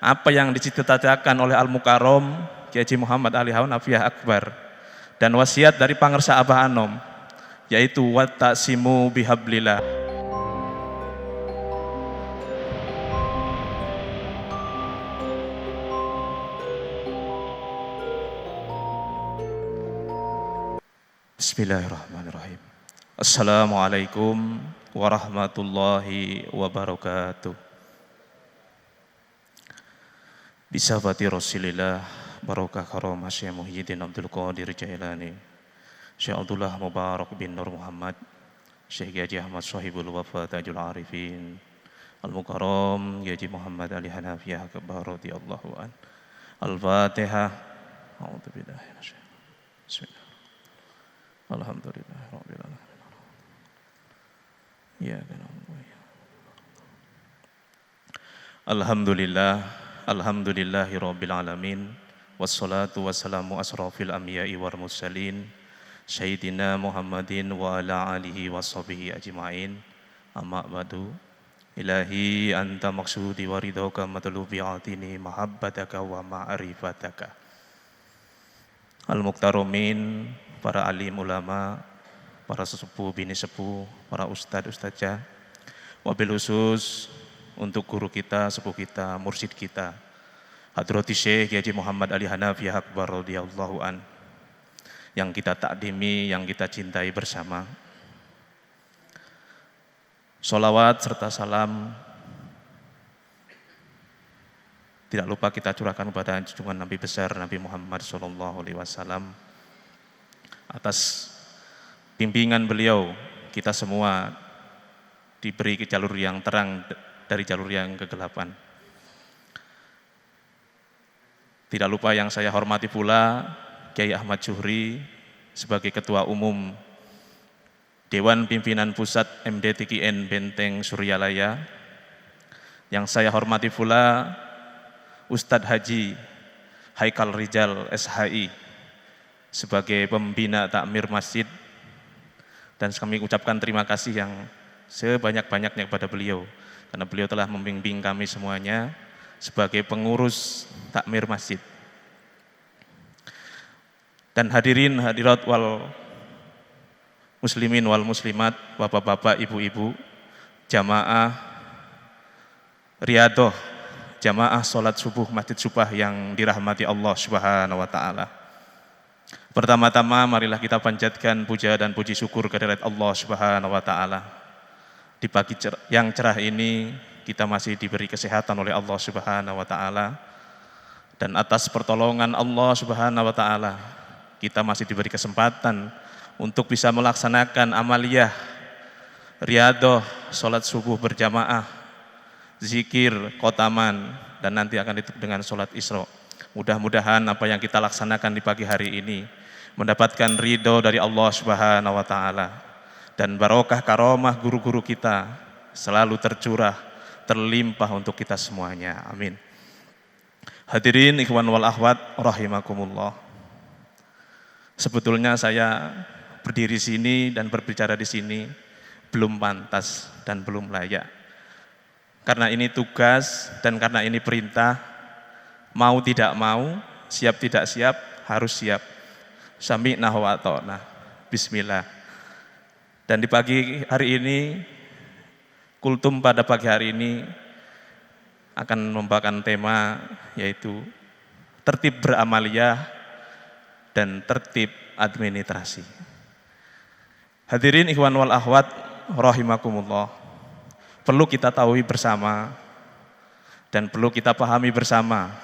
apa yang dicita-citakan oleh Al-Mukarram Kiai Haji Muhammad Ali Hanafiah Akbar dan wasiat dari Pangersa Abah Anom, yaitu wattasimu bihablillah. Bismillahirrahmanirrahim. Assalamualaikum warahmatullahi wabarakatuh. Bisabati Rasulillah barokah karamah Syekh Muhyiddin Abdul Qadir Jailani, Syekh Abdullah Mubarak bin Nur Muhammad, Syekh Haji Ahmad Sahibul Wafa Tajul Arifin, Al-Mukarram Haji Muhammad Ali Hanafiah Akbar radhiyallahu an. Al-Fatihah. A'udzubillahi minasyaitonir rajim. Bismillah. Alhamdulillah rabbil alamin. Ya Alhamdulillah, alhamdulillahi rabbil alamin. Wassalatu wassalamu asrafil anbiya'i wal mursalin sayyidina Muhammadin wa ala alihi washabihi ajma'in. Amma ba'du. Ilahi anta maksudi wa ridhaka matlubi atini mahabbataka wa ma'rifataka. Al-Muqtaromin, para alim ulama, para sesepuh bini sepuh, para ustadz-ustadzah, wabil khusus untuk guru kita, sepuh kita, mursyid kita, Hadrati Syekh Haji Muhammad Ali Hanafiah Akbar radhiyallahu an, yang kita takdimi, yang kita cintai bersama. Sholawat serta salam tidak lupa kita curahkan kepada junjungan Nabi besar Nabi Muhammad SAW. Atas bimbingan beliau, kita semua diberi ke jalur yang terang dari jalur yang kegelapan. Tidak lupa yang saya hormati pula Kiai Ahmad Zuhri sebagai Ketua Umum Dewan Pimpinan Pusat MDTKN Benteng Suryalaya. Yang saya hormati pula Ustadz Haji Haikal Rijal SHI sebagai pembina takmir masjid, dan kami ucapkan terima kasih yang sebanyak-banyaknya kepada beliau karena beliau telah membimbing kami semuanya sebagai pengurus takmir masjid. Dan hadirin hadirat wal muslimin wal muslimat, bapak-bapak, ibu-ibu, jamaah riyadhah, jamaah sholat subuh Masjid Subah yang dirahmati Allah Subhanahu wa ta'ala. Pertama-tama marilah kita panjatkan puja dan puji syukur kehadirat Allah Subhanahu wa ta'ala. Di pagi yang cerah ini kita masih diberi kesehatan oleh Allah Subhanahu wa ta'ala, dan atas pertolongan Allah Subhanahu wa ta'ala kita masih diberi kesempatan untuk bisa melaksanakan amaliyah riyadhah sholat subuh berjamaah, zikir khotaman, dan nanti akan ditutup dengan sholat isra. Mudah-mudahan apa yang kita laksanakan di pagi hari ini mendapatkan ridho dari Allah Subhanahu wa ta'ala, dan barokah karomah guru-guru kita selalu tercurah, terlimpah untuk kita semuanya. Amin. Hadirin ikhwan wal akhwat rahimakumullah. Sebetulnya saya berdiri sini dan berbicara di sini belum pantas dan belum layak. Karena ini tugas dan karena ini perintah, mau tidak mau, siap tidak siap, harus siap. Sami'na wa ata'na. Bismillah. Dan di pagi hari ini, kultum pada pagi hari ini akan membawakan tema yaitu tertib beramaliyah dan tertib administrasi. Hadirin ikhwan wal akhwat rahimakumullah. Perlu kita tahu bersama dan perlu kita pahami bersama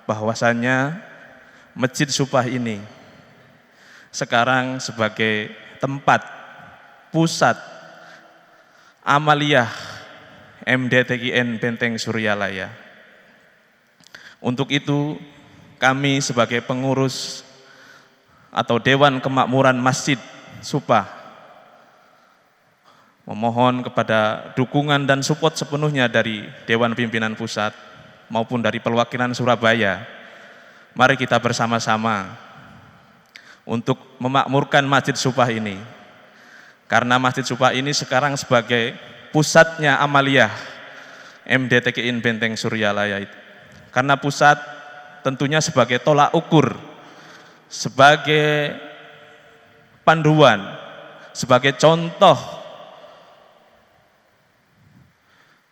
bahwasannya Masjid Subah ini sekarang sebagai tempat pusat amaliyah MDTKN Benteng Suryalaya. Untuk itu kami sebagai pengurus atau Dewan Kemakmuran Masjid Subah memohon kepada dukungan dan support sepenuhnya dari Dewan Pimpinan Pusat maupun dari perwakilan Surabaya. Mari kita bersama-sama untuk memakmurkan Masjid Subah ini. Karena Masjid Subah ini sekarang sebagai pusatnya amaliyah MDTKN Benteng Suryalaya itu. Karena pusat tentunya sebagai tolak ukur, sebagai panduan, sebagai contoh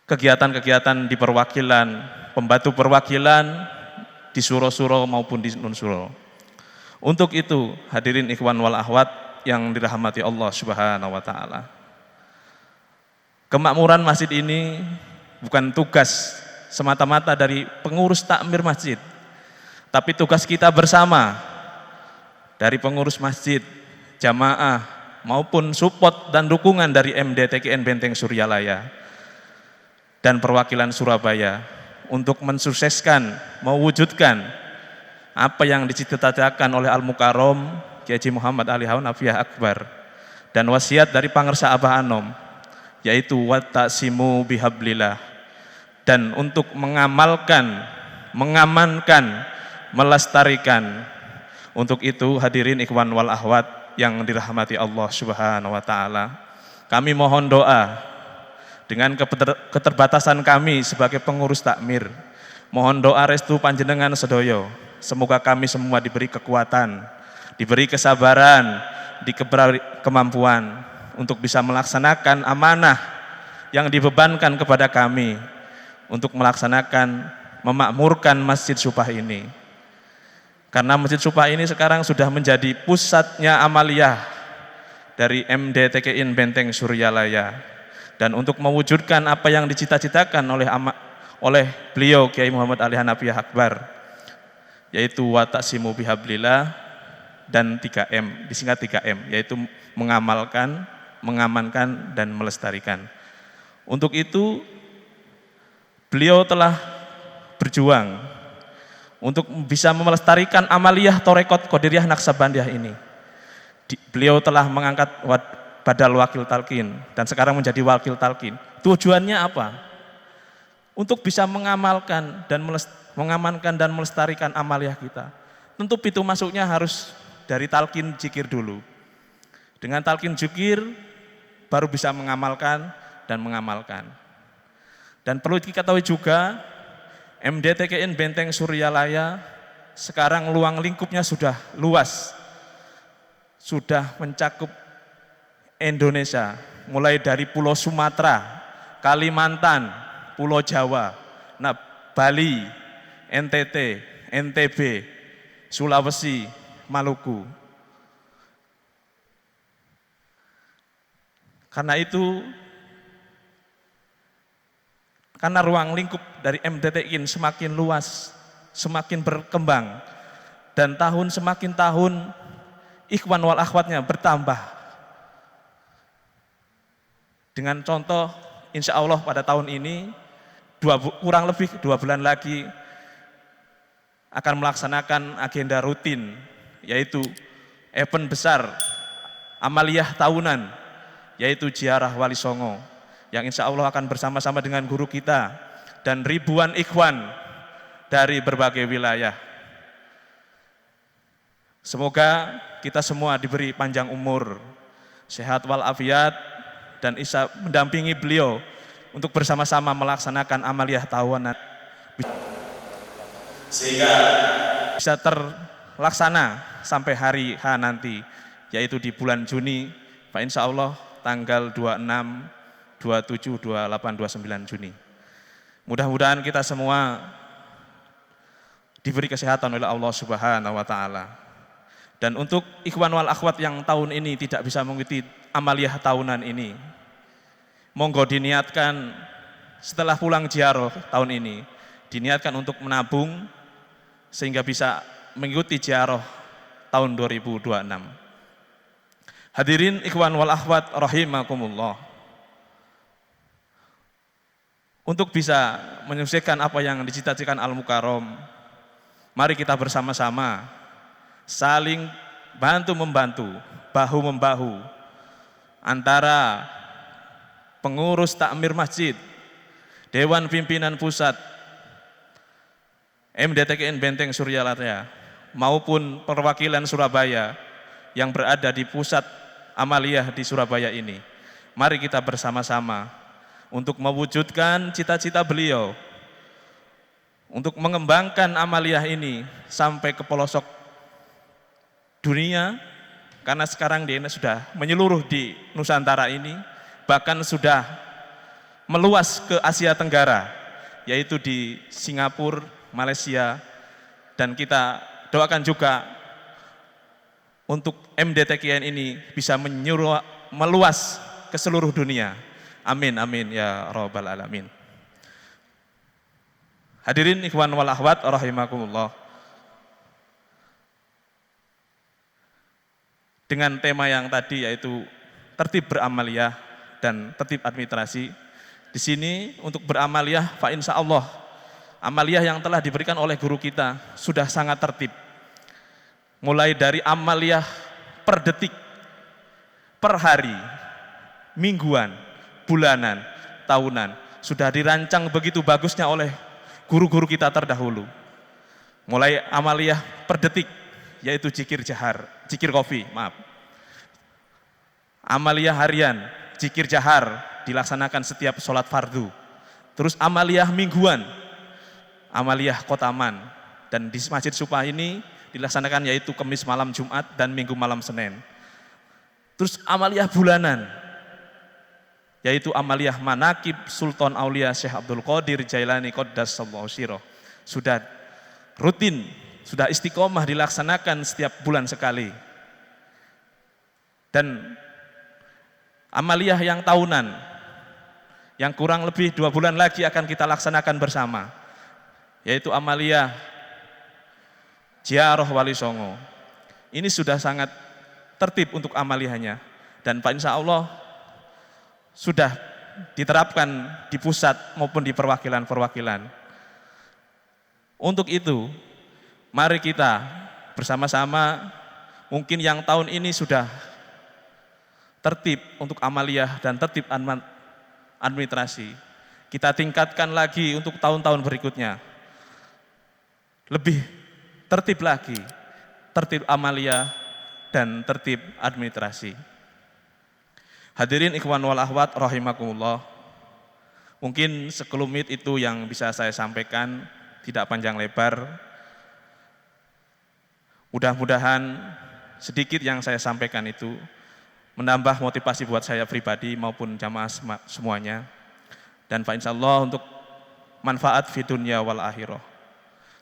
kegiatan-kegiatan di perwakilan, pembantu perwakilan di suro-suro maupun di non-suro. Untuk itu, hadirin ikhwan wal akhwat yang dirahmati Allah Subhanahu wa taala. Kemakmuran masjid ini bukan tugas semata-mata dari pengurus takmir masjid, tapi tugas kita bersama dari pengurus masjid, jamaah maupun support dan dukungan dari MDTKN Benteng Suryalaya dan perwakilan Surabaya untuk mensukseskan, mewujudkan apa yang dicita-citakan oleh Al-Mukarrom Kiai Haji Muhammad Ali Harun Afiyah Akbar dan wasiat dari Pangersa Abah Anom, yaitu wattasimu bihablillah, dan untuk mengamalkan, mengamankan, melestarikan. Untuk itu hadirin ikhwan wal akhwat yang dirahmati Allah Subhanahu wa taala, kami mohon doa dengan keterbatasan kami sebagai pengurus takmir. Mohon doa restu panjenengan sedoyo, semoga kami semua diberi kekuatan, diberi kesabaran, diberi kemampuan untuk bisa melaksanakan amanah yang dibebankan kepada kami untuk melaksanakan, memakmurkan Masjid Supah ini. Karena Masjid Supah ini sekarang sudah menjadi pusatnya amaliyah dari MDTKN Benteng Suryalaya, dan untuk mewujudkan apa yang dicita-citakan oleh beliau Kiai Muhammad Ali Hanafiyah Akbar, yaitu wattasimu bihablillah dan 3M, disingkat 3M, yaitu mengamalkan, mengamankan, dan melestarikan. Untuk itu beliau telah berjuang untuk bisa melestarikan amaliyah Torekot Qadiriyah Naksabandiyah ini. Beliau telah mengangkat badal wakil talqin dan sekarang menjadi wakil talqin. Tujuannya apa? Untuk bisa mengamalkan dan mengamankan dan melestarikan amaliyah kita. Tentu pintu masuknya harus dari talqin zikir dulu. Dengan talqin zikir baru bisa mengamalkan dan mengamalkan. Dan perlu diketahui juga, MDTKN Benteng Suryalaya sekarang ruang lingkupnya sudah luas, sudah mencakup Indonesia, mulai dari Pulau Sumatera, Kalimantan, Pulau Jawa, Bali, NTT, NTB, Sulawesi, Maluku. Karena itu, karena ruang lingkup dari MDTKN semakin luas, semakin berkembang, dan semakin tahun ikhwan wal akhwatnya bertambah. Dengan contoh, insya Allah pada tahun ini, kurang lebih 2 bulan lagi, akan melaksanakan agenda rutin, yaitu event besar, amaliyah tahunan, yaitu Ziarah Wali Songo, yang insya Allah akan bersama-sama dengan guru kita dan ribuan ikhwan dari berbagai wilayah. Semoga kita semua diberi panjang umur, sehat walafiat, dan bisa mendampingi beliau untuk bersama-sama melaksanakan amaliyah tahunan sehingga bisa terlaksana sampai hari H nanti, yaitu di bulan Juni, Pak, insya Allah tanggal 26, 27, 28, 29 Juni. Mudah-mudahan kita semua diberi kesehatan oleh Allah Subhanahu wa taala. Dan untuk ikhwan wal akhwat yang tahun ini tidak bisa mengikuti amaliyah tahunan ini, monggo diniatkan setelah pulang ziarah tahun ini, diniatkan untuk menabung sehingga bisa mengikuti ziarah tahun 2026. Hadirin ikhwan wal akhwat rahimakumullah. Untuk bisa menyelesaikan apa yang dicita-citakan Al-Mukarrom, mari kita bersama-sama saling bantu-membantu, bahu-membahu antara pengurus takmir masjid, Dewan Pimpinan Pusat, MDTKN Benteng Suryalaya, maupun perwakilan Surabaya yang berada di pusat amaliyah di Surabaya ini. Mari kita bersama-sama untuk mewujudkan cita-cita beliau, untuk mengembangkan amaliyah ini sampai ke pelosok dunia, karena sekarang dia sudah menyeluruh di Nusantara ini, bahkan sudah meluas ke Asia Tenggara, yaitu di Singapura, Malaysia, dan kita doakan juga untuk MDTKN ini bisa meluas ke seluruh dunia. Amin, amin ya rabbal alamin. Hadirin ikhwan wal akhwat rahimakumullah. Dengan tema yang tadi yaitu tertib beramaliyah dan tertib administrasi. Di sini untuk beramaliyah fa insya Allah amaliyah yang telah diberikan oleh guru kita sudah sangat tertib. Mulai dari amaliyah per detik, per hari, mingguan, bulanan, tahunan, sudah dirancang begitu bagusnya oleh guru-guru kita terdahulu. Mulai amaliyah per detik, yaitu zikir jahar, zikir kofi, maaf. Amaliyah harian, zikir jahar, dilaksanakan setiap sholat fardu. Terus amaliyah mingguan, amaliyah kotaman, dan di Masjid Supah ini dilaksanakan yaitu Kamis malam Jumat dan Minggu malam Senin. Terus amaliyah bulanan, yaitu amaliyah manakib Sultan Aulia Syekh Abdul Qadir Jailani Qaddasallahu sirroh. Sudah rutin, sudah istiqomah dilaksanakan setiap bulan sekali. Dan amaliyah yang tahunan, yang kurang lebih 2 bulan lagi akan kita laksanakan bersama, yaitu amaliyah Ziarah Wali Songo. Ini sudah sangat tertib untuk amaliyahnya, dan Pak insya Allah sudah diterapkan di pusat maupun di perwakilan-perwakilan. Untuk itu, mari kita bersama-sama, mungkin yang tahun ini sudah tertib untuk amaliyah dan tertib administrasi, kita tingkatkan lagi untuk tahun-tahun berikutnya. Lebih tertib lagi, tertib amaliyah dan tertib administrasi. Hadirin ikhwan wal akhwat rahimakumullah. Mungkin sekelumit itu yang bisa saya sampaikan, tidak panjang lebar. Mudah-mudahan sedikit yang saya sampaikan itu menambah motivasi buat saya pribadi maupun jamaah semuanya. Dan fa insyaallah untuk manfaat fi dunya wal akhirah.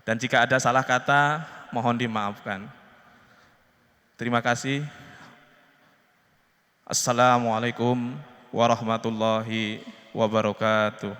Dan jika ada salah kata, mohon dimaafkan. Terima kasih. Assalamualaikum warahmatullahi wabarakatuh.